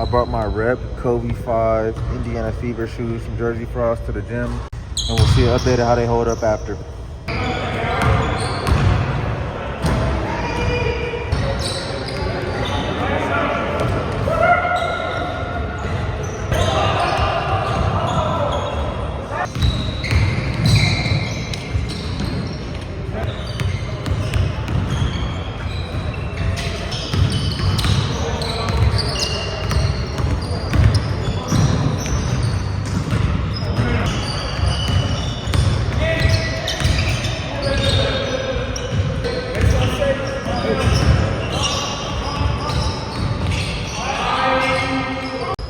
I brought my Rep Kobe 5 Indiana Fever shoes from Jerseyfrosts to the gym, and we'll see updated how they hold up after.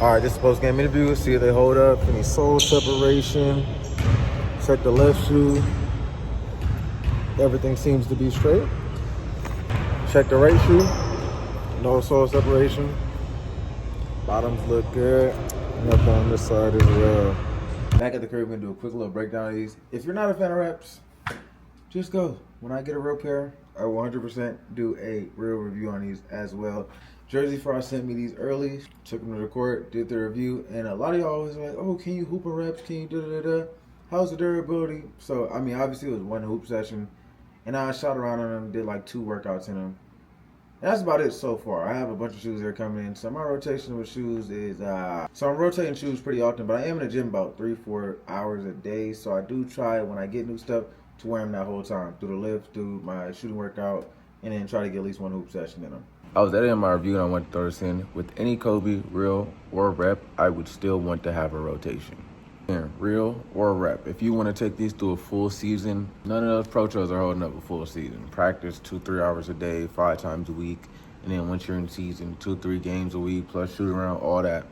All right, this is post-game interview. See if they hold up. Any sole separation. Check the left shoe. Everything seems to be straight. Check the right shoe. No sole separation. Bottoms look good. Nothing on this side as well. Back at the crib, we're gonna do a quick little breakdown of these. If you're not a fan of reps, just go. When I get a real pair, I will 100% do a real review on these as well. Jerseyfrosts sent me these early, took them to the court, did the review, and a lot of y'all was like, oh, can you hoop a reps? Can you da-da-da-da? How's the durability? So, I mean, obviously it was one hoop session, and I shot around on them, did like 2 workouts in them. And that's about it so far. I have a bunch of shoes that are coming in. So my rotation with shoes is, so I'm rotating shoes pretty often, but I am in the gym about 3-4 hours a day. So I do try when I get new stuff to wear them that whole time, through the lift, through my shooting workout, and then try to get at least 1 hoop session in them. I was editing my review and I want to throw this in. With any Kobe, real or rep, I would still want to have a rotation. Yeah, real or rep. If you want to take these through a full season, none of those Protros are holding up a full season. Practice 2-3 hours a day, 5 times a week. And then once you're in season, 2-3 games a week, plus shoot around, all that.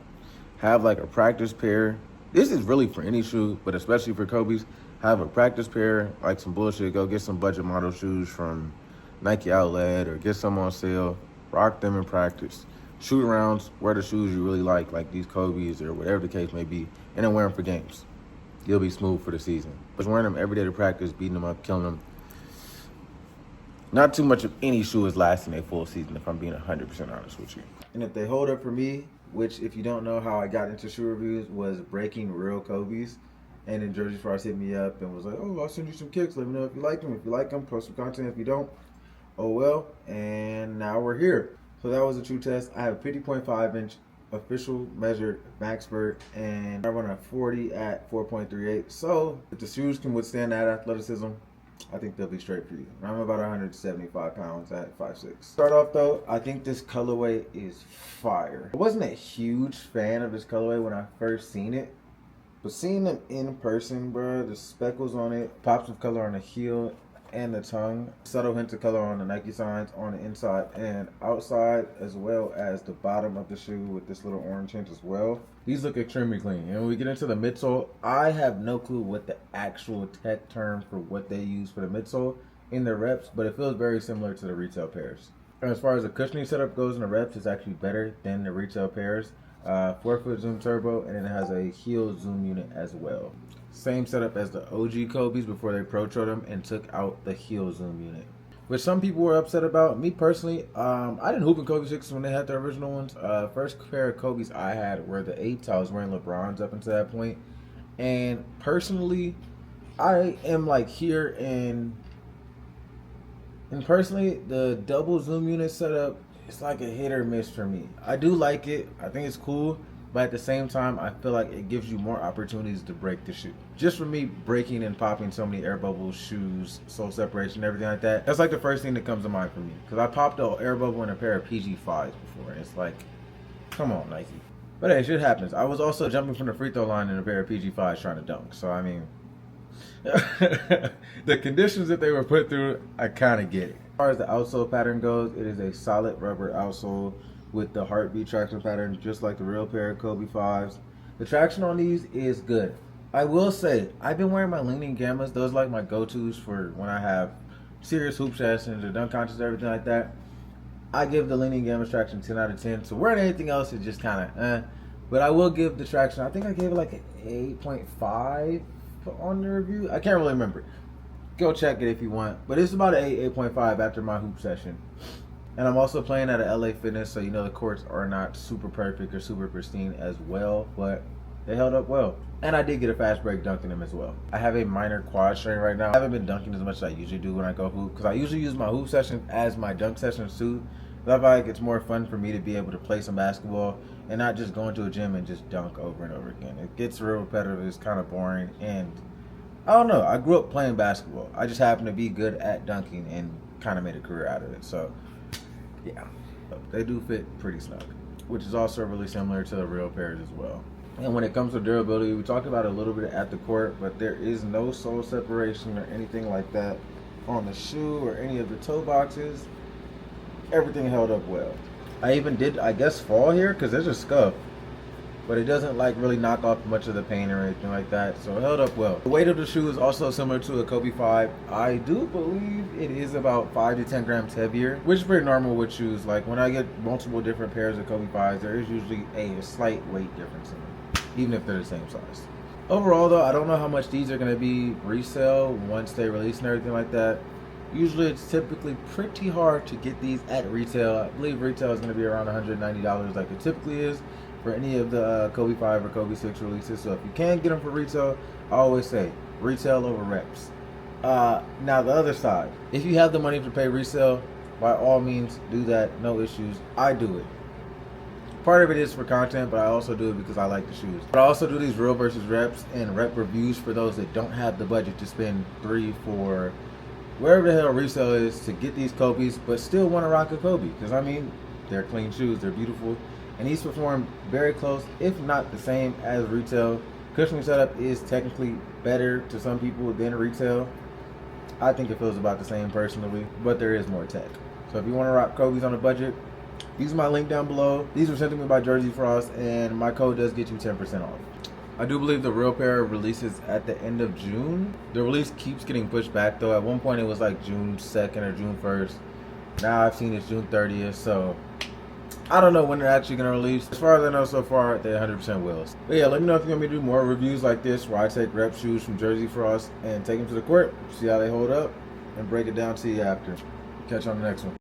Have like a practice pair. This is really for any shoe, but especially for Kobe's. Have a practice pair, like some bullshit. Go get some budget model shoes from Nike Outlet or get some on sale. Rock them in practice. Shoot arounds, wear the shoes you really like these Kobe's or whatever the case may be, and then wear them for games. You'll be smooth for the season. But wearing them every day to practice, beating them up, killing them. Not too much of any shoe is lasting a full season, if I'm being 100% honest with you. And if they hold up for me, which if you don't know how I got into shoe reviews, was breaking real Kobe's. And then Jerseyfrosts hit me up and was like, oh, I'll send you some kicks. Let me know if you like them. If you like them, post some content. If you don't, oh well. And now we're here. So that was a true test. I have a 50.5-inch official measured max vert, and I run a 40 at 4.38. So if the shoes can withstand that athleticism, I think they'll be straight for you. I'm about 175 pounds at 5'6". Start off though, I think this colorway is fire. I wasn't a huge fan of this colorway when I first seen it, but seeing them in person, bro, the speckles on it, pops of color on the heel and the tongue, subtle hints of color on the Nike signs on the inside and outside, as well as the bottom of the shoe with this little orange hint as well. These look extremely clean. And when we get into the midsole, I have no clue what the actual tech term for what they use for the midsole in their reps, but it feels very similar to the retail pairs. And as far as the cushioning setup goes in the reps, it's actually better than the retail pairs. 4-foot zoom turbo, and then it has a heel zoom unit as well. Same setup as the OG Kobe's before they Protroed them and took out the heel zoom unit, which some people were upset about. Me personally, I didn't hoop in Kobe 6 when they had the original ones. First pair of Kobe's I had were the 8s. I was wearing LeBrons up until that point. And personally, I am like here and personally, the double zoom unit setup, it's like a hit or miss for me. I do like it. I think it's cool. But at the same time, I feel like it gives you more opportunities to break the shoe. Just for me, breaking and popping so many air bubbles, shoes, sole separation, everything like that, that's like the first thing that comes to mind for me. Because I popped an air bubble in a pair of PG5s before. And it's like, come on, Nike. But hey, shit happens. I was also jumping from the free throw line in a pair of PG5s trying to dunk. So, I mean, the conditions that they were put through, I kind of get it. As far as the outsole pattern goes, it is a solid rubber outsole with the heartbeat traction pattern, just like the real pair of Kobe 5s. The traction on these is good. I will say, I've been wearing my leaning gammas. Those are like my go-tos for when I have serious hoop sessions or dunk contests, everything like that. I give the leaning gammas traction 10 out of 10. So wearing anything else is just kind of But I will give the traction, I think I gave it like an 8.5 on the review. I can't really remember. Go check it if you want. But it's about an 8.5 after my hoop session. And I'm also playing at a LA Fitness, so you know the courts are not super perfect or super pristine as well, but they held up well. And I did get a fast break dunking them as well. I have a minor quad strain right now. I haven't been dunking as much as I usually do when I go hoop, because I usually use my hoop session as my dunk sessions too. But I feel like it's more fun for me to be able to play some basketball and not just go into a gym and just dunk over and over again. It gets real repetitive, it's kind of boring, and I don't know. I grew up playing basketball. I just happened to be good at dunking and kind of made a career out of it. So, yeah, they do fit pretty snug, which is also really similar to the real pairs as well. And when it comes to durability, we talked about it a little bit at the court, but there is no sole separation or anything like that on the shoe or any of the toe boxes. Everything held up well. I even did, I guess, fall here because there's a scuff, but it doesn't like really knock off much of the paint or anything like that, so it held up well. The weight of the shoe is also similar to a Kobe 5. I do believe it is about 5 to 10 grams heavier, which is pretty normal with shoes. Like when I get multiple different pairs of Kobe 5s, there is usually a slight weight difference in them, even if they're the same size. Overall though, I don't know how much these are going to be resale once they release and everything like that. Usually it's typically pretty hard to get these at retail. I believe retail is going to be around $190 like it typically is for any of the Kobe 5 or Kobe 6 releases. So if you can't get them for retail, I always say retail over reps. Now the other side, if you have the money to pay resale, by all means do that, no issues. I do it. Part of it is for content, but I also do it because I like the shoes. But I also do these real versus reps and rep reviews for those that don't have the budget to spend $3, $4, wherever the hell resale is to get these Kobe's, but still want to rock a Kobe. Because I mean, they're clean shoes, they're beautiful. And these perform very close, if not the same as retail. Cushioning setup is technically better to some people than retail. I think it feels about the same personally, but there is more tech. So if you want to rock Kobe's on a budget, use my link down below. These were sent to me by Jerseyfrosts, and my code does get you 10% off. I do believe the real pair releases at the end of June. The release keeps getting pushed back though. At one point it was like June 2nd or June 1st. Now I've seen it's June 30th, so I don't know when they're actually going to release. As far as I know so far, they 100% will. But yeah, let me know if you want me to do more reviews like this where I take rep shoes from Jerseyfrosts and take them to the court, see how they hold up, and break it down to you after. Catch you on the next one.